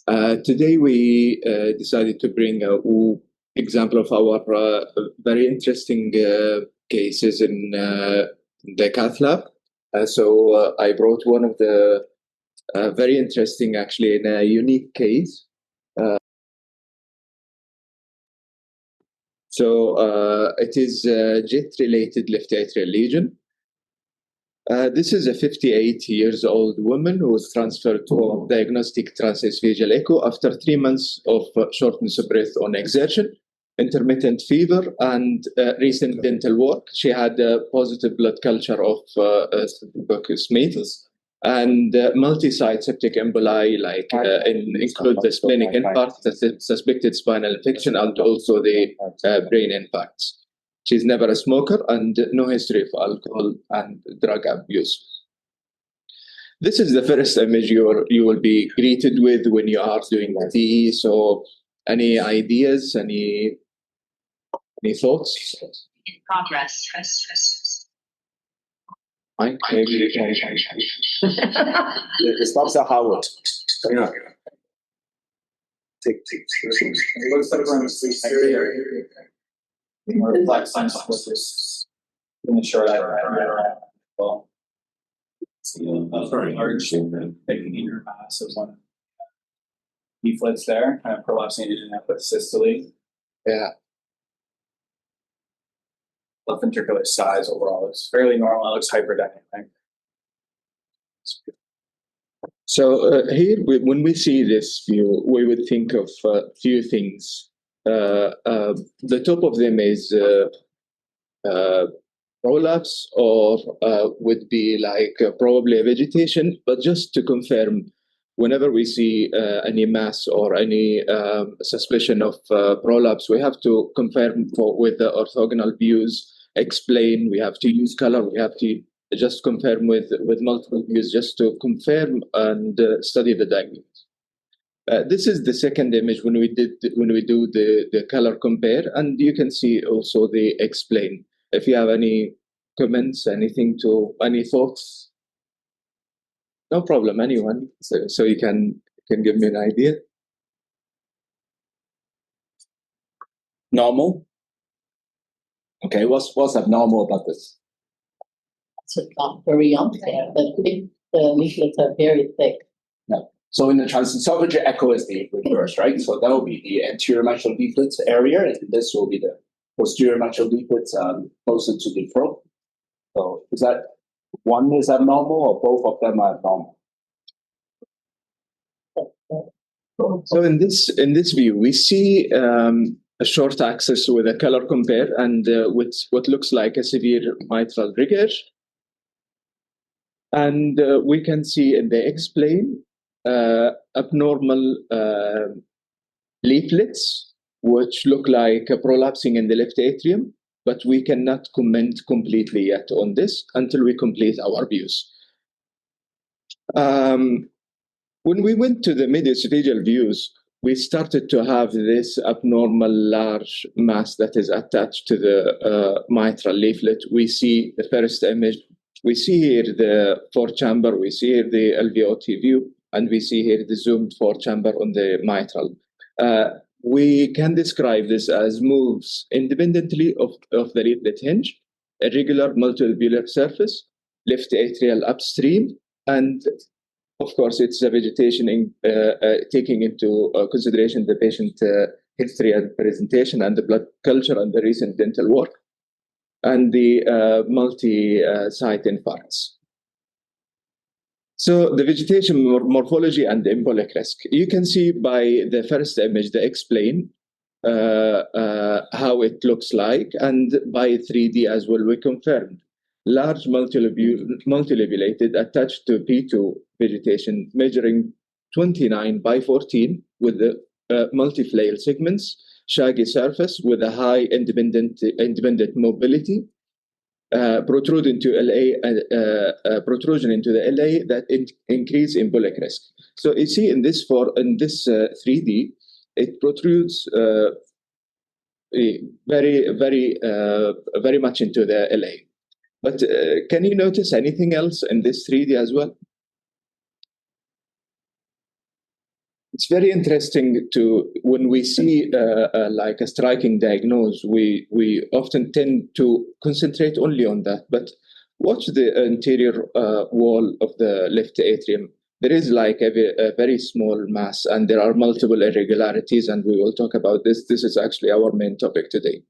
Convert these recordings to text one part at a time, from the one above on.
Today we decided to bring a example of our very interesting cases in the cath lab. So I brought one of the very interesting, actually, in a unique case. It is a jet-related left atrial lesion. This is a 58 years old woman who was transferred for diagnostic transesophageal echo after 3 months of shortness of breath on exertion, intermittent fever, and recent dental work. She had a positive blood culture of Smith's and multi-site septic emboli, include the splenic infarct, the suspected spinal infection, and also the brain infarcts. She's never a smoker and no history of alcohol and drug abuse. This is the first image you will be greeted with when you are doing TE. So, any ideas? Any thoughts? Progress. It stops at Howard. Yeah. Take. It looks like we're on a sleep area. More flex on this in the short well. Very large taking in your mass of one leaflets there, kind of prolapsing it in with systole. Yeah. Left ventricular size overall looks fairly normal. It looks hyperdynamic. So here, when we see this view, we would think of a few things. The top of them is prolapse, or would be like probably a vegetation. But just to confirm, whenever we see any mass or any suspicion of prolapse, we have to confirm with the orthogonal views, explain, we have to use color, we have to just confirm with multiple views just to confirm and study the diagnosis. This is the second image when we do the color compare, and you can see also the explain. If you have any comments, any thoughts, no problem. Anyone, so you can give me an idea. Normal. Okay, what's abnormal about this? It's not very unfair. The leaflets are very thick. No. So in the transesophageal echo is the reverse, right? So that will be the anterior mitral leaflets area, and this will be the posterior mitral leaflets closer to the throat. So is that one is abnormal or both of them are abnormal? So in this view, we see a short axis with a color compare and with what looks like a severe mitral regurg. And we can see in the explain abnormal leaflets, which look like prolapsing in the left atrium, but we cannot comment completely yet on this until we complete our views. When we went to the mediasophageal views, we started to have this abnormal large mass that is attached to the mitral leaflet. We see the first image. We see here the four-chamber. We see here the LVOT view. And we see here the zoomed four-chamber on the mitral. We can describe this as moves independently of the leaflet hinge, irregular multilobular surface, left atrial upstream, and of course it's a vegetation taking into consideration the patient history and presentation and the blood culture and the recent dental work, and the multi-site infarcts. So the vegetation morphology and embolic risk. You can see by the first image, the explain how it looks like, and by 3D as well, we confirmed. Large multilobulated attached to P2 vegetation measuring 29 by 14 with the multiflail segments, shaggy surface with a high independent mobility, protrusion into LA that increase embolic risk. So you see in this 3D, it protrudes very much into the LA. But can you notice anything else in this 3D as well? It's very interesting when we see like a striking diagnosis, we often tend to concentrate only on that. But watch the anterior wall of the left atrium. There is like a very small mass, and there are multiple irregularities, and we will talk about this. This is actually our main topic today.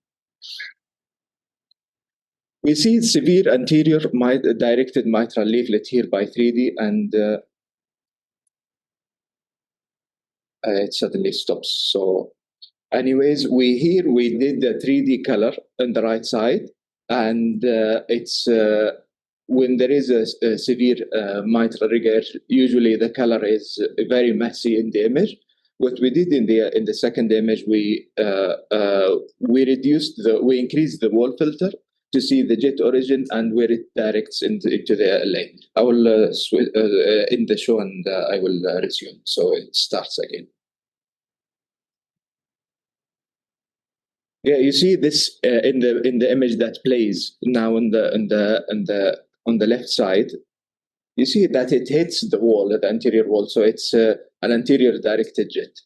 We see severe anterior directed mitral leaflet here by 3D, and it suddenly stops. So anyways, we did the 3D color on the right side, and it's when there is a severe mitral regurg, usually the color is very messy in the image. What we did in the second image, we increased the wall filter to see the jet origin and where it directs into the LA. I will end the show, and I will resume. So it starts again. Yeah, you see this in the image that plays now on the left side. You see that it hits the wall, the anterior wall. So it's an anterior directed jet.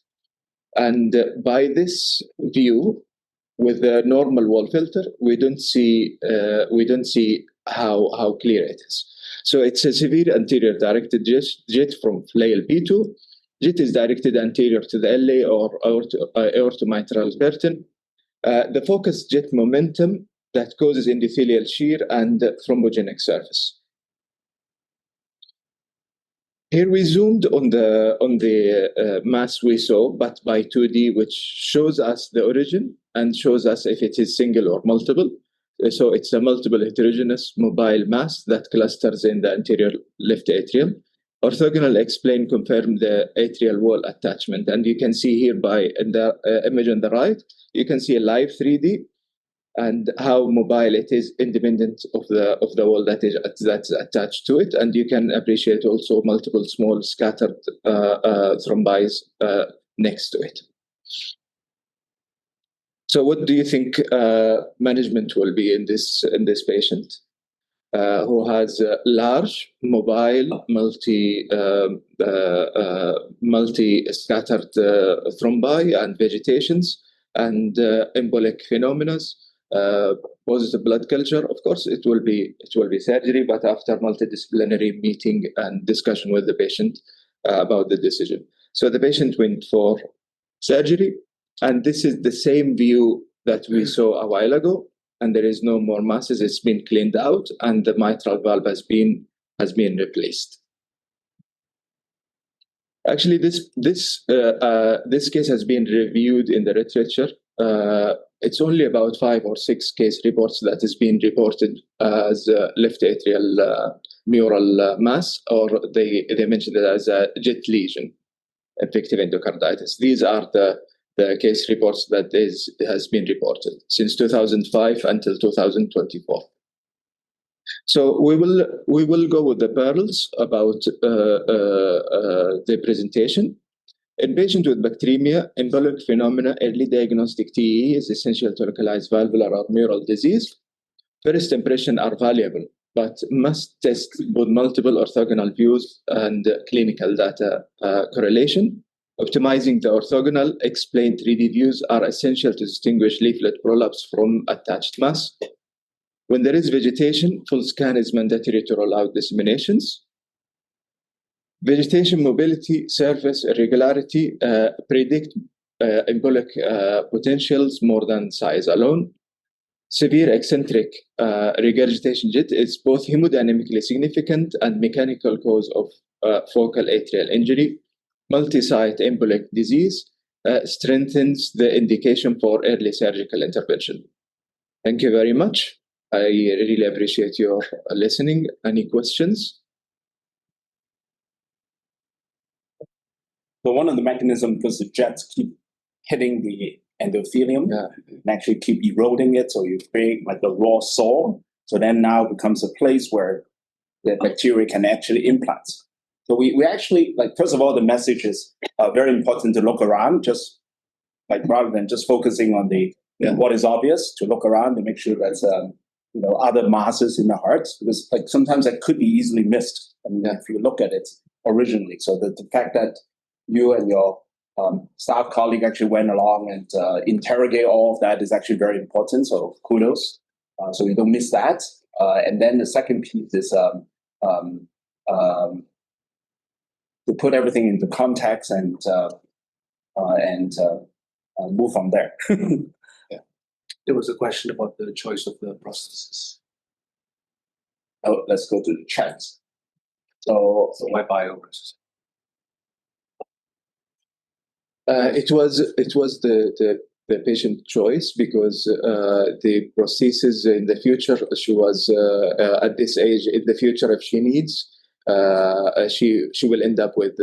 And by this view, with the normal wall filter, we don't see how clear it is. So it's a severe anterior directed jet from flail P2. Jet is directed anterior to the LA or aortomitral curtain. The focused jet momentum that causes endothelial shear and thrombogenic surface. Here we zoomed on the mass we saw, but by 2D, which shows us the origin and shows us if it is single or multiple. So it's a multiple heterogeneous mobile mass that clusters in the anterior left atrium. Orthogonal explain confirm the atrial wall attachment, and you can see here in the image on the right, you can see a live 3D and how mobile it is, independent of the wall that's attached to it, and you can appreciate also multiple small scattered thrombi next to it. So, what do you think management will be in this patient who has large, mobile, multi-scattered thrombi and vegetations and embolic phenomena? Positive blood culture, of course, it will be surgery, but after multidisciplinary meeting and discussion with the patient about the decision. So the patient went for surgery, and this is the same view that we saw a while ago, and there is no more masses. It's been cleaned out, and the mitral valve has been replaced. Actually, this case has been reviewed in the literature. It's only about 5 or 6 case reports that has been reported as left atrial mural mass, or they mentioned it as a jet lesion, effective endocarditis. These are the case reports that has been reported since 2005 until 2024. So we will go with the pearls about the presentation. In patients with bacteremia, embolic phenomena, early diagnostic TE is essential to localize valvular or mural disease. First impression are valuable, but must test both multiple orthogonal views and clinical data correlation. Optimizing the orthogonal explained 3D views are essential to distinguish leaflet prolapse from attached mass. When there is vegetation, full scan is mandatory to rule out disseminations. Vegetation mobility, surface irregularity predict embolic potentials more than size alone. Severe eccentric regurgitation jet is both hemodynamically significant and mechanical cause of focal atrial injury. Multi-site embolic disease strengthens the indication for early surgical intervention. Thank you very much. I really appreciate your listening. Any questions? So one of the mechanisms, because the jets keep hitting the endothelium and actually keep eroding it, so you create like a raw sore. So then now becomes a place where the bacteria can actually implant. So we actually, like, first of all, the message is very important to look around, just like rather than just focusing on the what is obvious, to look around and make sure there's other masses in the heart, because like sometimes that could be easily missed. I mean, if you look at it originally. So the fact that you and your staff colleague actually went along and interrogate all of that is actually very important. So kudos. So you don't miss that. And then the second piece is to put everything into context and move from there. Yeah. There was a question about the choice of the prosthesis. Oh, let's go to the chat. So why bio versus? It was the patient choice because the prosthesis in the future, she was at this age. In the future, if she needs, she will end up with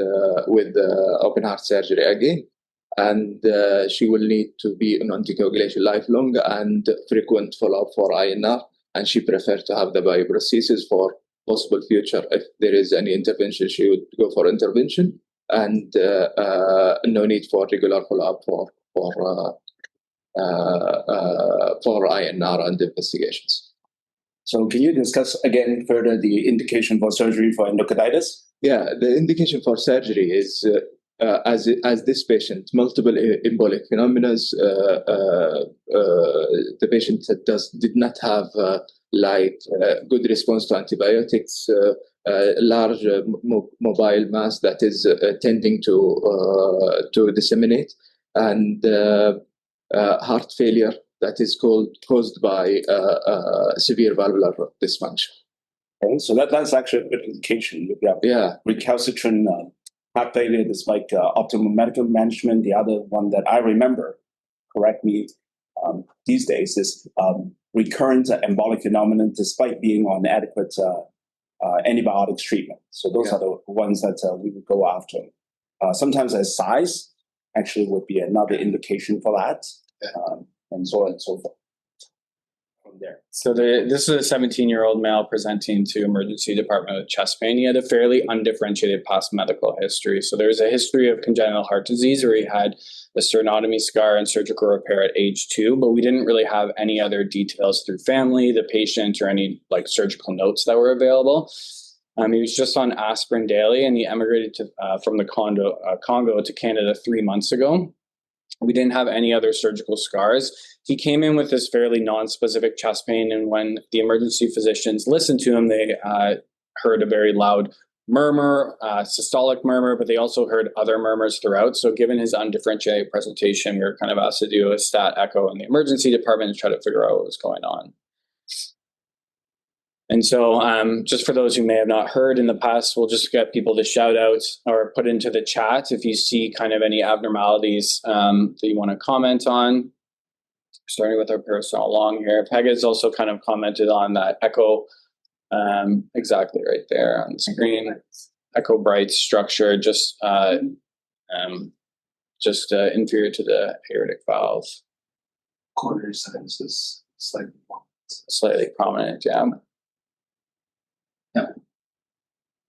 open heart surgery again, and she will need to be on anticoagulation lifelong and frequent follow-up for INR. And she preferred to have the bioprosthesis for possible future. If there is any intervention, she would go for intervention, and no need for regular follow-up for INR and investigations. So can you discuss again further the indication for surgery for endocarditis? Yeah, the indication for surgery is as this patient, multiple embolic phenomena. The patient did not have good response to antibiotics, large mobile mass that is tending to disseminate, and heart failure that is caused by severe valvular dysfunction. Okay, so that's actually a good indication. Yeah, recalcitrant heart failure, despite optimal medical management. The other one that I remember, correct me, these days is recurrent embolic phenomenon despite being on adequate antibiotics treatment. So those are the ones that we would go after. Sometimes as size actually would be another indication for that, and so on and so forth. From there. So this is a 17-year-old male presenting to emergency department with chest pain. He had a fairly undifferentiated past medical history. So there's a history of congenital heart disease where he had a sternotomy scar and surgical repair at age 2, but we didn't really have any other details through family, the patient, or any surgical notes that were available. He was just on aspirin daily, and he emigrated from the Congo to Canada 3 months ago. We didn't have any other surgical scars. He came in with this fairly non-specific chest pain, and when the emergency physicians listened to him, they heard a very loud murmur, systolic murmur, but they also heard other murmurs throughout. So given his undifferentiated presentation, we were kind of asked to do a stat echo in the emergency department to try to figure out what was going on. And so just for those who may have not heard in the past, we'll just get people to shout out or put into the chat if you see kind of any abnormalities that you want to comment on. Starting with our person along here. Peg has also kind of commented on that echo, exactly right there on the screen. Echo bright structure, just inferior to the aortic valve. Coronary sinus is slightly prominent, yeah. Yeah.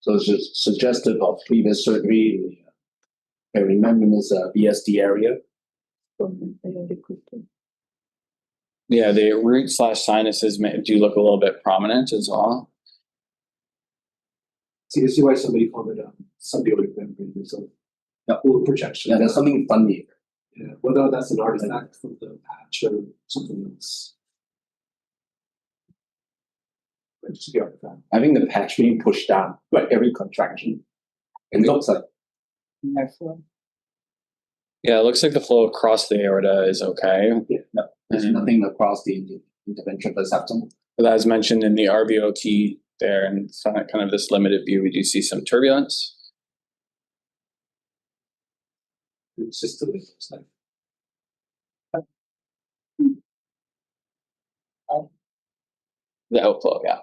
So it's just suggestive of previous surgery. I remember this BSD area. Yeah, the root/sinuses do look a little bit prominent as well. So you see why somebody called it symbiotic membrane. There's a little projection. Yeah, there's something funny. Yeah, whether that's an artifact from the patch or something else. Just the artifact. I think the patch being pushed down, like every contraction. It looks like. Yeah, it looks like the flow across the aorta is okay. Yeah, no, there's nothing across the interventional septum. But as mentioned in the RVOT there, and kind of this limited view, we do see some turbulence. It's just a little side. The outflow, yeah.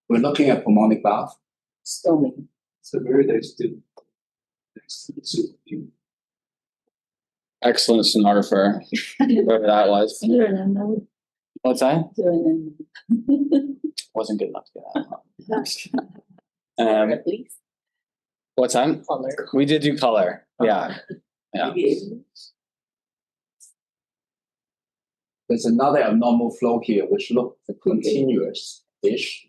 We're looking at pulmonic valve. Stomy. So very nice to Excellent sonographer, whoever that was. What's that? Wasn't good enough to get that. What's that? Color. We did do color. Yeah. Yeah. There's another abnormal flow here, which looks continuous-ish.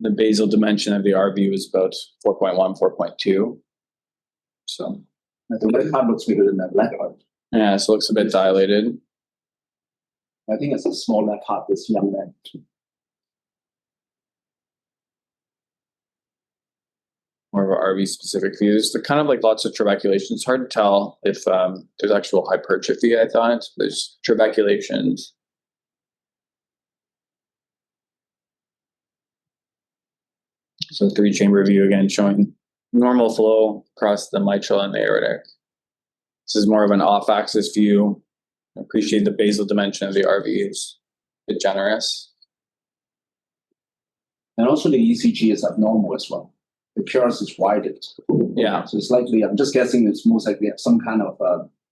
The basal dimension of the RV was about 4.1, 4.2. So The right heart looks bigger than the left heart. yeah, so it looks a bit dilated. I think it's a small left heart, this young man. More of an RV specific view. There's kind of like lots of trabeculation. It's hard to tell if there's actual hypertrophy, I thought. There's trabeculations. So 3-chamber view again showing normal flow across the mitral and the aortic. This is more of an off-axis view. I appreciate the basal dimension of the RV is a bit generous. And also the ECG is abnormal as well. The QRS is widened. Yeah. So it's likely, I'm just guessing it's most likely some kind of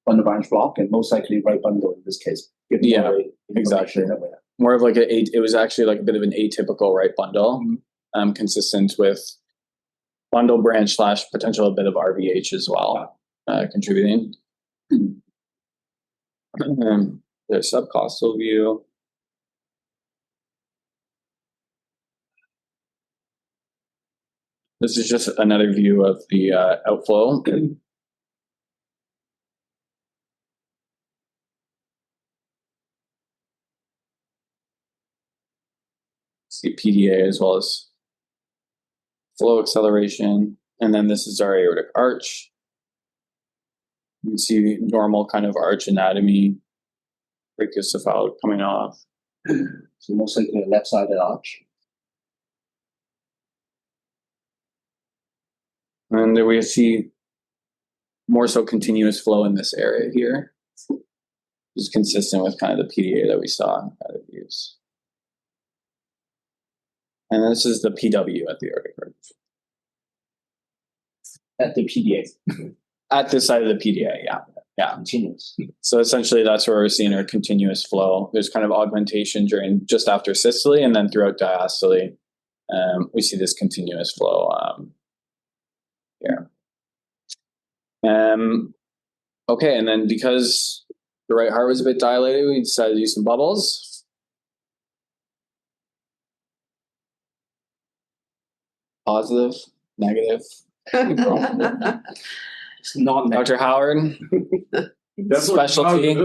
bundle branch block and most likely right bundle in this case. Yeah, exactly. More of like it was actually like a bit of an atypical right bundle, consistent with bundle branch / potential a bit of RVH as well, contributing. The subcostal view. This is just another view of the outflow. See PDA as well as flow acceleration. And then this is our aortic arch. You can see normal kind of arch anatomy, brachiocephalic coming off. So most likely a left-sided arch. And then we see more so continuous flow in this area here, which is consistent with kind of the PDA that we saw in other views. And this is the PW at the aortic arch. At the PDA. At this side of the PDA, yeah. Yeah. Continuous. So essentially that's where we're seeing our continuous flow. There's kind of augmentation during just after systole, and then throughout diastole, we see this continuous flow here. Okay, and then because the right heart was a bit dilated, we decided to use some bubbles. Positive, negative. It's not Dr. Howard, specialty.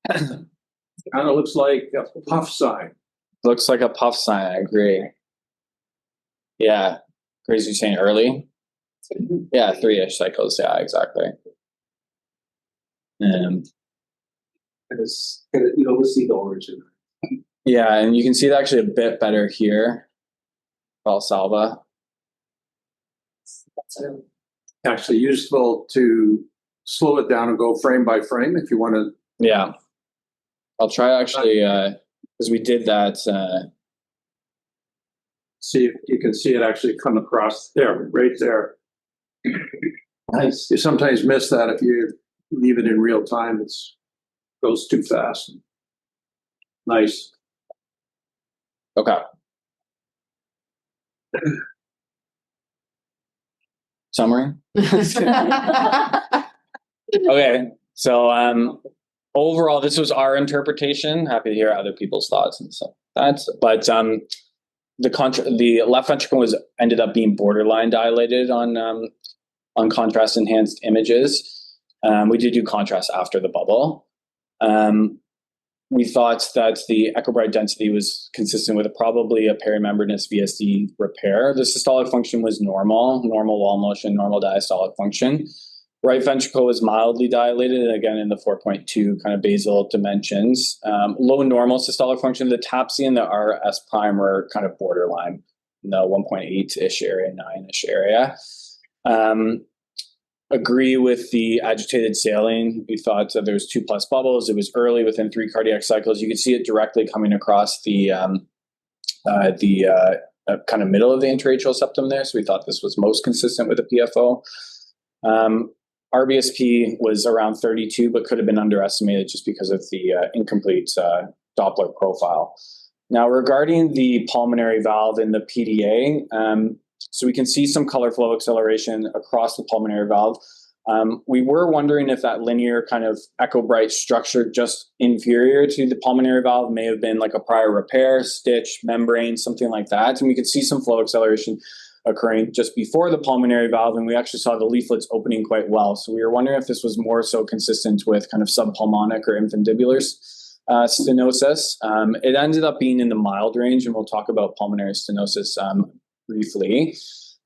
Kind of looks like a puff sign. Looks like a puff sign, I agree. Yeah, crazy saying early. Yeah, 3-ish cycles, yeah, exactly. You don't see the origin. Yeah, and you can see it actually a bit better here. Valsalva. Actually useful to slow it down and go frame by frame if you want to. Yeah. I'll try actually, because we did that. See if you can see it actually come across there, right there. Nice. You sometimes miss that if you leave it in real time. It goes too fast. Nice. Okay. Summary. Okay, so overall, this was our interpretation. Happy to hear other people's thoughts and stuff. But the left ventricle ended up being borderline dilated on contrast enhanced images. We did do contrast after the bubble. We thought that the echo bright density was consistent with probably a perimembranous VSD repair. The systolic function was normal wall motion, normal diastolic function. Right ventricle was mildly dilated, again in the 4.2 kind of basal dimensions. Low normal systolic function. The TAPSE and the RS prime were kind of borderline in the 1.8-ish area, 9-ish area. Agree with the agitated saline. We thought that there was 2+ bubbles. It was early within 3 cardiac cycles. You could see it directly coming across the kind of middle of the intraatrial septum there. So we thought this was most consistent with the PFO. RBSP was around 32, but could have been underestimated just because of the incomplete Doppler profile. Now, regarding the pulmonary valve in the PDA, so we can see some color flow acceleration across the pulmonary valve. We were wondering if that linear kind of echo bright structure just inferior to the pulmonary valve may have been like a prior repair, stitch, membrane, something like that. And we could see some flow acceleration occurring just before the pulmonary valve, and we actually saw the leaflets opening quite well. So we were wondering if this was more so consistent with kind of subpulmonic or infundibular stenosis. It ended up being in the mild range, and we'll talk about pulmonary stenosis briefly.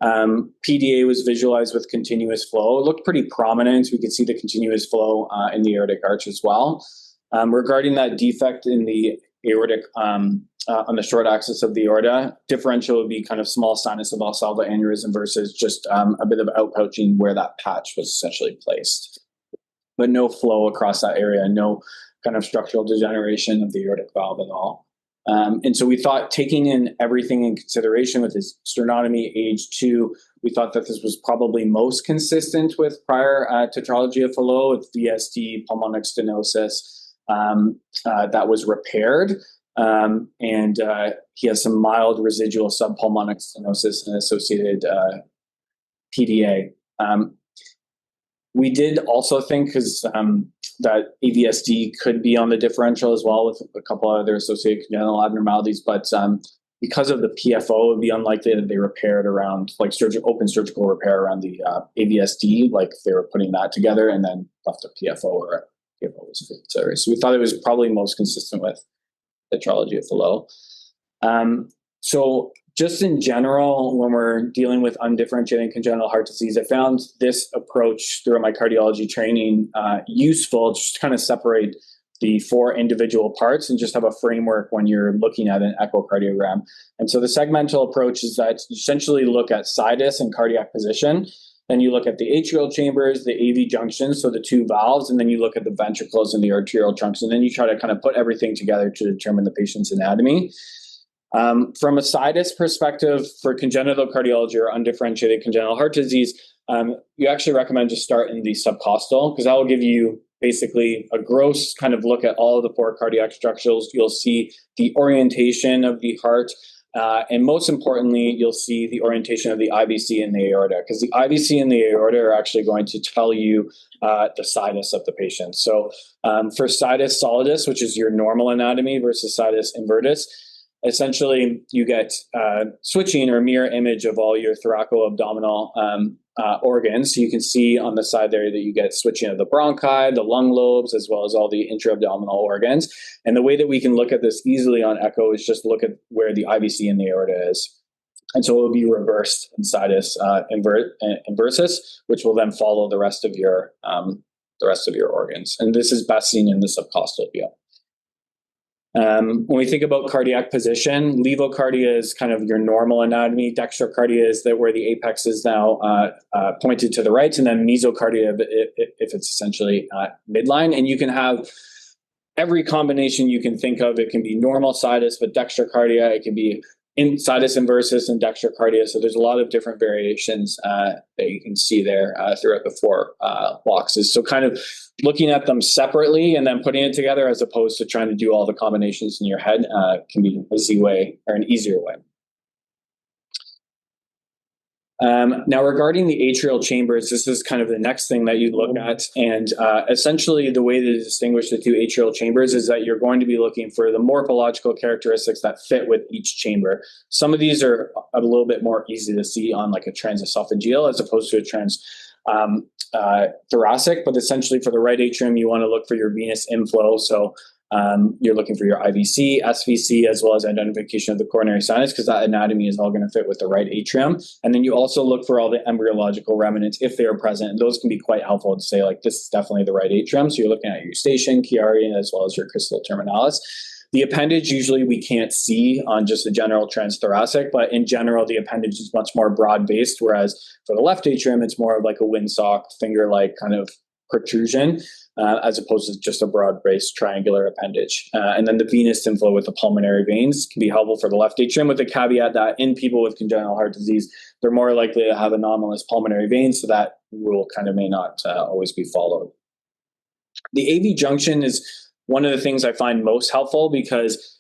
PDA was visualized with continuous flow. It looked pretty prominent. We could see the continuous flow in the aortic arch as well. Regarding that defect in the aortic on the short axis of the aorta, differential would be kind of small sinus of Valsalva aneurysm versus just a bit of outpouching where that patch was essentially placed. But no flow across that area, no kind of structural degeneration of the aortic valve at all. And so we thought, taking in everything in consideration with his sternotomy, age 2, we thought that this was probably most consistent with prior tetralogy of Fallot, with VSD, pulmonic stenosis that was repaired. And he has some mild residual subpulmonic stenosis and associated PDA. We did also think, because that AVSD could be on the differential as well, with a couple of other associated congenital abnormalities, but because of the PFO, it would be unlikely that they repaired around, like open surgical repair around the AVSD, like they were putting that together and then left a PFO, or PFO was fixed. So we thought it was probably most consistent with tetralogy of Fallot. So just in general, when we're dealing with undifferentiated congenital heart disease, I found this approach through my cardiology training useful, just to kind of separate the 4 individual parts and just have a framework when you're looking at an echocardiogram. And so the segmental approach is that you essentially look at sinus and cardiac position, then you look at the atrial chambers, the AV junctions, so the 2 valves, and then you look at the ventricles and the arterial trunks, and then you try to kind of put everything together to determine the patient's anatomy. From a sinus perspective, for congenital cardiology or undifferentiated congenital heart disease, you actually recommend to start in the subcostal, because that will give you basically a gross kind of look at all of the 4 cardiac structures. You'll see the orientation of the heart, and most importantly, you'll see the orientation of the IVC and the aorta, because the IVC and the aorta are actually going to tell you the sinus of the patient. So for sinus solidus, which is your normal anatomy, versus sinus invertus, essentially you get switching or mirror image of all your thoraco-abdominal organs. So you can see on the side there that you get switching of the bronchi, the lung lobes, as well as all the intra-abdominal organs. And the way that we can look at this easily on echo is just look at where the IVC in the aorta is. And so it will be reversed in sinus inversus, which will then follow the rest of your organs. And this is best seen in the subcostal view. When we think about cardiac position, levocardia is kind of your normal anatomy. Dextrocardia is that where the apex is now pointed to the right, and then mesocardia if it's essentially midline. And you can have every combination you can think of. It can be normal sinus, but dextrocardia. It can be in sinus inversus and dextrocardia. So there's a lot of different variations that you can see there throughout the 4 boxes. So kind of looking at them separately and then putting it together, as opposed to trying to do all the combinations in your head, can be an easy way, or an easier way. Now, regarding the atrial chambers, this is kind of the next thing that you look at. And essentially, the way to distinguish the 2 atrial chambers is that you're going to be looking for the morphological characteristics that fit with each chamber. Some of these are a little bit more easy to see on like a transesophageal as opposed to a thoracic. But essentially, for the right atrium, you want to look for your venous inflow. So you're looking for your IVC, SVC, as well as identification of the coronary sinus, because that anatomy is all going to fit with the right atrium. And then you also look for all the embryological remnants if they are present. And those can be quite helpful to say, like, this is definitely the right atrium. So you're looking at your eustachian, Chiari, as well as your crystal terminalis. The appendage, usually we can't see on just a general transthoracic, but in general, the appendage is much more broad-based, whereas for the left atrium, it's more of like a windsock, finger-like kind of protrusion, as opposed to just a broad-based triangular appendage. And then the venous inflow with the pulmonary veins can be helpful for the left atrium, with the caveat that in people with congenital heart disease, they're more likely to have anomalous pulmonary veins, so that rule kind of may not always be followed. The AV junction is one of the things I find most helpful, because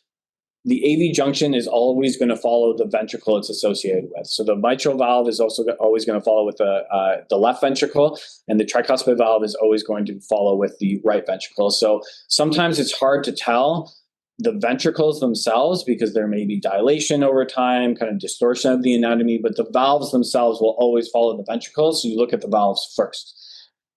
the AV junction is always going to follow the ventricle it's associated with. So the mitral valve is also always going to follow with the left ventricle, and the tricuspid valve is always going to follow with the right ventricle. So sometimes it's hard to tell the ventricles themselves because there may be dilation over time, kind of distortion of the anatomy, but the valves themselves will always follow the ventricles. So you look at the valves first.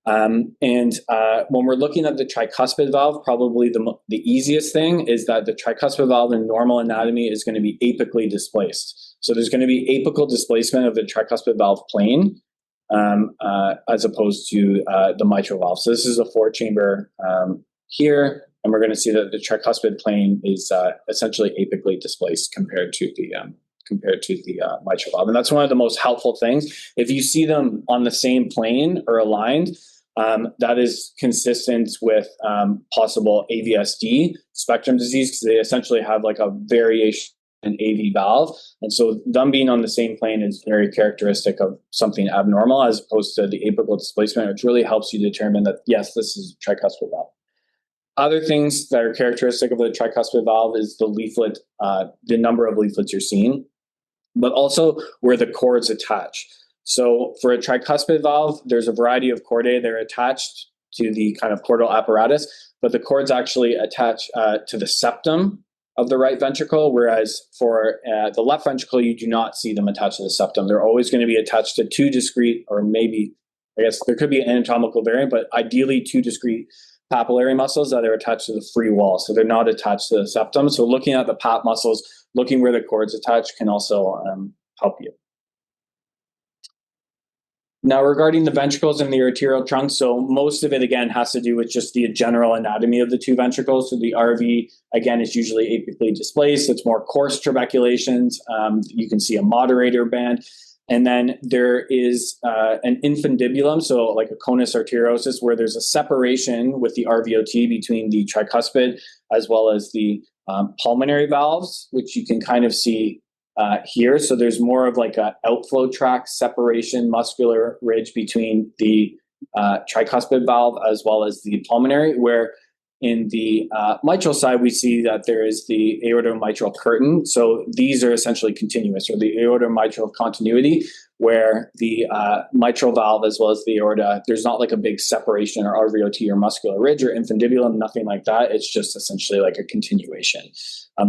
When we're looking at the tricuspid valve, probably the easiest thing is that the tricuspid valve in normal anatomy is going to be apically displaced. So there's going to be apical displacement of the tricuspid valve plane as opposed to the mitral valve. So this is a 4-chamber here, and we're going to see that the tricuspid plane is essentially apically displaced compared to the mitral valve. And that's one of the most helpful things. If you see them on the same plane or aligned, that is consistent with possible AVSD spectrum disease, because they essentially have like a variation in AV valve. And so them being on the same plane is very characteristic of something abnormal, as opposed to the apical displacement, which really helps you determine that, yes, this is a tricuspid valve. Other things that are characteristic of the tricuspid valve is the leaflet, the number of leaflets you're seeing, but also where the cords attach. So for a tricuspid valve, there's a variety of chordae that are attached to the kind of chordal apparatus, but the cords actually attach to the septum of the right ventricle, whereas for the left ventricle, you do not see them attached to the septum. They're always going to be attached to 2 discrete, or maybe, I guess there could be an anatomical variant, but ideally 2 discrete papillary muscles that are attached to the free wall. So they're not attached to the septum. So looking at the pap muscles, looking where the cords attach can also help you. Now, regarding the ventricles and the arterial trunk, so most of it, again, has to do with just the general anatomy of the 2 ventricles. So the RV, again, is usually apically displaced. It's more coarse trabeculations. You can see a moderator band. And then there is an infundibulum, so like a conus arteriosus, where there's a separation with the RVOT between the tricuspid as well as the pulmonary valves, which you can kind of see here. So there's more of like an outflow tract separation muscular ridge between the tricuspid valve as well as the pulmonary, where in the mitral side, we see that there is the aortomitral curtain. So these are essentially continuous, or the aortomitral continuity, where the mitral valve as well as the aorta, there's not like a big separation or RVOT or muscular ridge or infundibulum, nothing like that. It's just essentially like a continuation.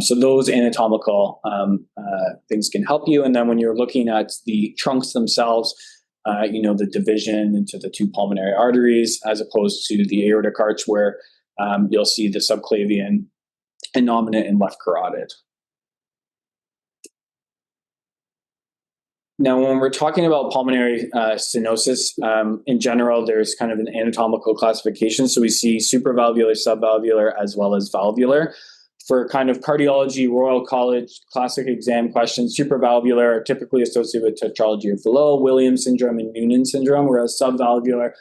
So those anatomical things can help you. And then when you're looking at the trunks themselves, the division into the 2 pulmonary arteries, as opposed to the aortic arch, where you'll see the subclavian, innominate, and left carotid. Now, when we're talking about pulmonary stenosis, in general, there's kind of an anatomical classification. So we see supravalvular, subvalvular, as well as valvular. For kind of cardiology, Royal College classic exam questions, supravalvular are typically associated with tetralogy of Fallot, Williams syndrome, and Noonan syndrome, whereas subvalvular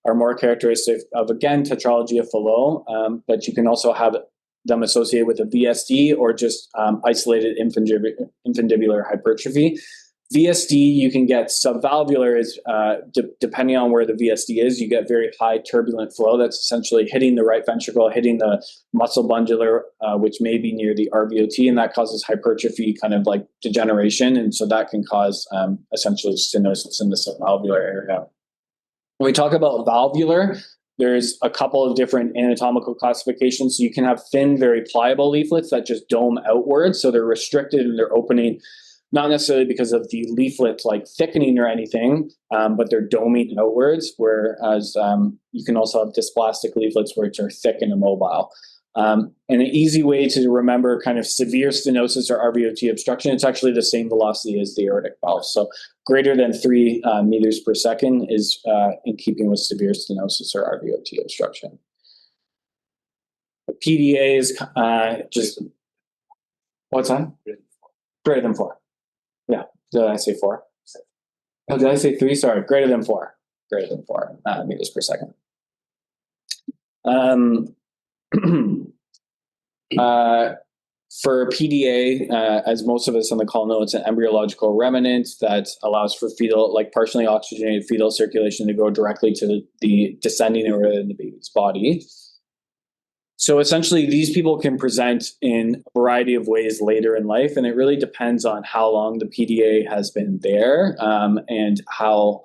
are more characteristic of, again, tetralogy of Fallot, but you can also have them associated with a VSD or just isolated infundibular hypertrophy. VSD, you can get subvalvular, is depending on where the VSD is, you get very high turbulent flow that's essentially hitting the right ventricle, hitting the muscle bundle, which may be near the RVOT, and that causes hypertrophy, kind of like degeneration, and so that can cause essentially stenosis in the subvalvular area. When we talk about valvular, there's a couple of different anatomical classifications. So you can have thin, very pliable leaflets that just dome outwards. So they're restricted in their opening, not necessarily because of the leaflet like thickening or anything, but they're doming outwards, whereas you can also have dysplastic leaflets which are thick and immobile. And an easy way to remember kind of severe stenosis or RVOT obstruction, it's actually the same velocity as the aortic valve. So greater than 3 meters per second is in keeping with severe stenosis or RVOT obstruction. The PDA is just, what's that? Greater than 4. Yeah, did I say 4? Oh, did I say 3? Sorry, greater than 4. Greater than 4 meters per second. For PDA, as most of us on the call know, it's an embryological remnant that allows for fetal, like partially oxygenated fetal circulation to go directly to the descending aorta in the baby's body. So essentially, these people can present in a variety of ways later in life, and it really depends on how long the PDA has been there and how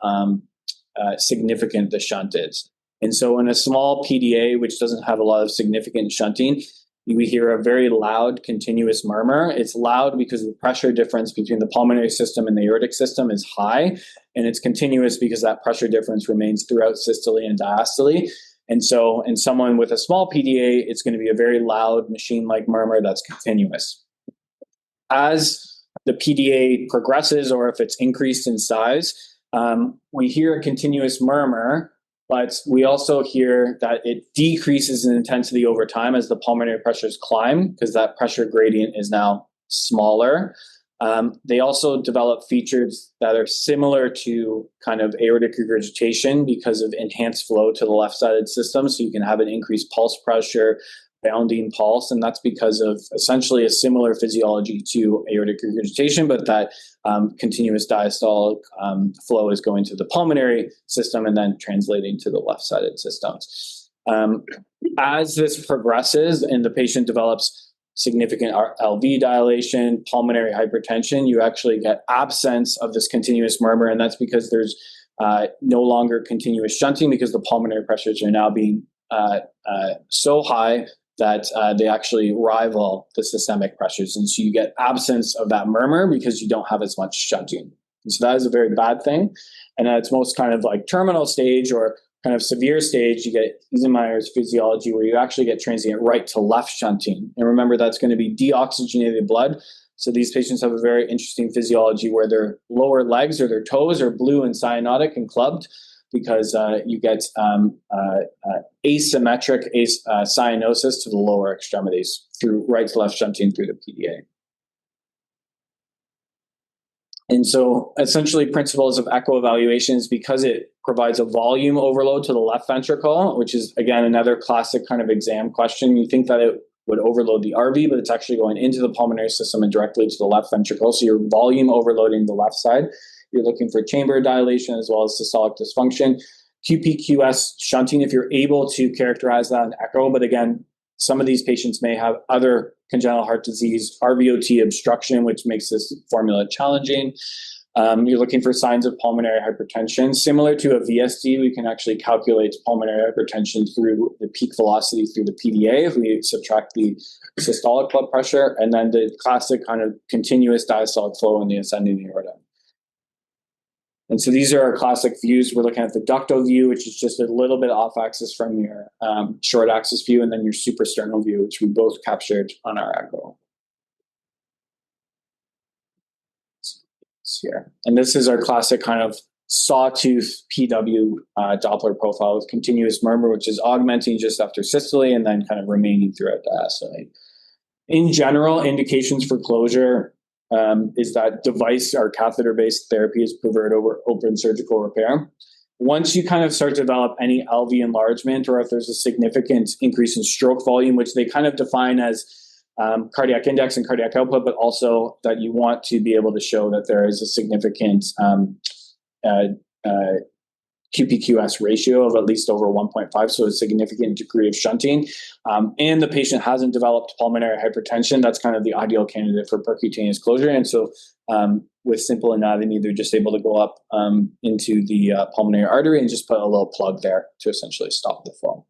significant the shunt is. And so in a small PDA, which doesn't have a lot of significant shunting, we hear a very loud, continuous murmur. It's loud because the pressure difference between the pulmonary system and the aortic system is high, and it's continuous because that pressure difference remains throughout systole and diastole. And so in someone with a small PDA, it's going to be a very loud machine-like murmur that's continuous. As the PDA progresses, or if it's increased in size, we hear a continuous murmur, but we also hear that it decreases in intensity over time as the pulmonary pressures climb, because that pressure gradient is now smaller. They also develop features that are similar to kind of aortic regurgitation because of enhanced flow to the left-sided system. So you can have an increased pulse pressure, bounding pulse, and that's because of essentially a similar physiology to aortic regurgitation, but that continuous diastolic flow is going to the pulmonary system and then translating to the left-sided systems. As this progresses and the patient develops significant LV dilation, pulmonary hypertension, you actually get absence of this continuous murmur, and that's because there's no longer continuous shunting because the pulmonary pressures are now being so high that they actually rival the systemic pressures. And so you get absence of that murmur because you don't have as much shunting. And so that is a very bad thing. And at its most kind of like terminal stage or kind of severe stage, you get Eisenmeyer's physiology where you actually get transient right to left shunting. And remember, that's going to be deoxygenated blood. So these patients have a very interesting physiology where their lower legs or their toes are blue and cyanotic and clubbed because you get asymmetric cyanosis to the lower extremities through right to left shunting through the PDA. And so essentially principles of echo evaluation is because it provides a volume overload to the left ventricle, which is, again, another classic kind of exam question. You think that it would overload the RV, but it's actually going into the pulmonary system and directly to the left ventricle. So you're volume overloading the left side. You're looking for chamber dilation as well as systolic dysfunction. QPQS shunting, if you're able to characterize that in echo, but again, some of these patients may have other congenital heart disease, RVOT obstruction, which makes this formula challenging. You're looking for signs of pulmonary hypertension. Similar to a VSD, we can actually calculate pulmonary hypertension through the peak velocity through the PDA if we subtract the systolic blood pressure, and then the classic kind of continuous diastolic flow in the ascending aorta. And so these are our classic views. We're looking at the ductal view, which is just a little bit off axis from your short axis view, and then your suprasternal view, which we both captured on our echo. Here. And this is our classic kind of sawtooth PW Doppler profile with continuous murmur, which is augmenting just after systole and then kind of remaining throughout diastole. In general, indications for closure is that device or catheter-based therapy is preferred over open surgical repair. Once you kind of start to develop any LV enlargement, or if there's a significant increase in stroke volume, which they kind of define as cardiac index and cardiac output, but also that you want to be able to show that there is a significant QPQS ratio of at least over 1.5, so a significant degree of shunting, and the patient hasn't developed pulmonary hypertension, that's kind of the ideal candidate for percutaneous closure. And so with simple anatomy, they're just able to go up into the pulmonary artery and just put a little plug there to essentially stop the flow.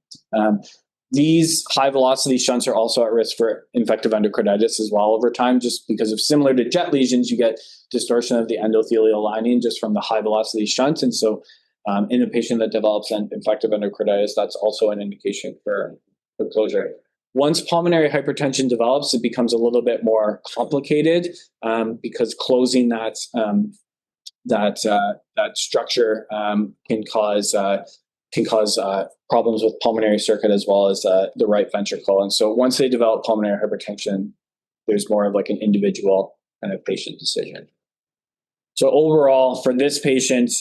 These high-velocity shunts are also at risk for infective endocarditis as well over time, just because of similar to jet lesions, you get distortion of the endothelial lining just from the high-velocity shunt. And so in a patient that develops an infective endocarditis, that's also an indication for closure. Once pulmonary hypertension develops, it becomes a little bit more complicated because closing that structure can cause problems with pulmonary circuit as well as the right ventricle. And so once they develop pulmonary hypertension, there's more of like an individual kind of patient decision. So overall, for this patient,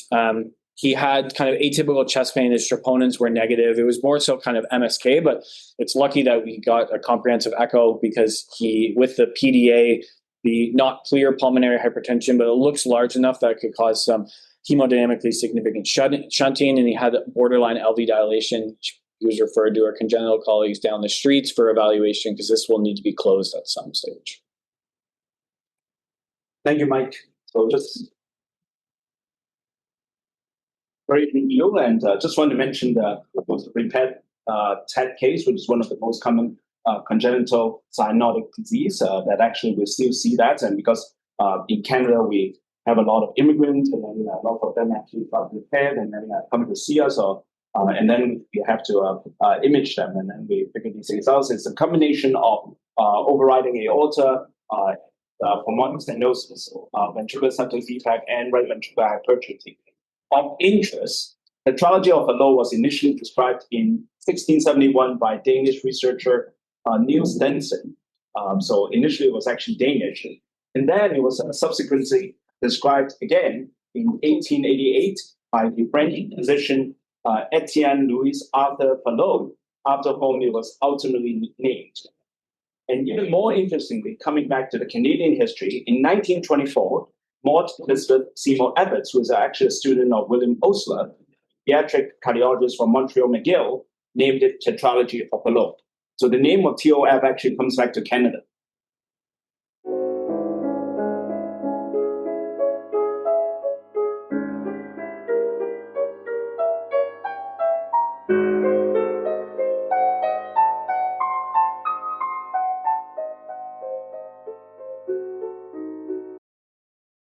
he had kind of atypical chest pain. His troponins were negative. It was more so kind of MSK, but it's lucky that we got a comprehensive echo because he, with the PDA, the not clear pulmonary hypertension, but it looks large enough that it could cause some hemodynamically significant shunting, and he had borderline LV dilation He was referred to our congenital colleagues down the streets for evaluation because this will need to be closed at some stage. Thank you, Mike. So just very review, and just want to mention the repeat TED case, which is one of the most common congenital cyanotic disease that actually we still see that, and because in Canada we have a lot of immigrants, and then a lot of them actually got repaired and then come to see us, and then we have to image them, and then we figure these things out. It's a combination of overriding aorta, pulmonary stenosis, ventricular septal defect, and right ventricular hypertrophy. Of interest, the tetralogy of Fallot was initially described in 1671 by Danish researcher Niels Denson. So initially it was actually Danish. And then it was subsequently described again in 1888 by the French physician Etienne Louis Arthur Fallot, after whom it was ultimately named. And even more interestingly, coming back to the Canadian history, in 1924, Maud Elizabeth Seymour Evarts, who is actually a student of William Osler, pediatric cardiologist from Montreal McGill, named it tetralogy of Fallot. So the name of TOF actually comes back to Canada.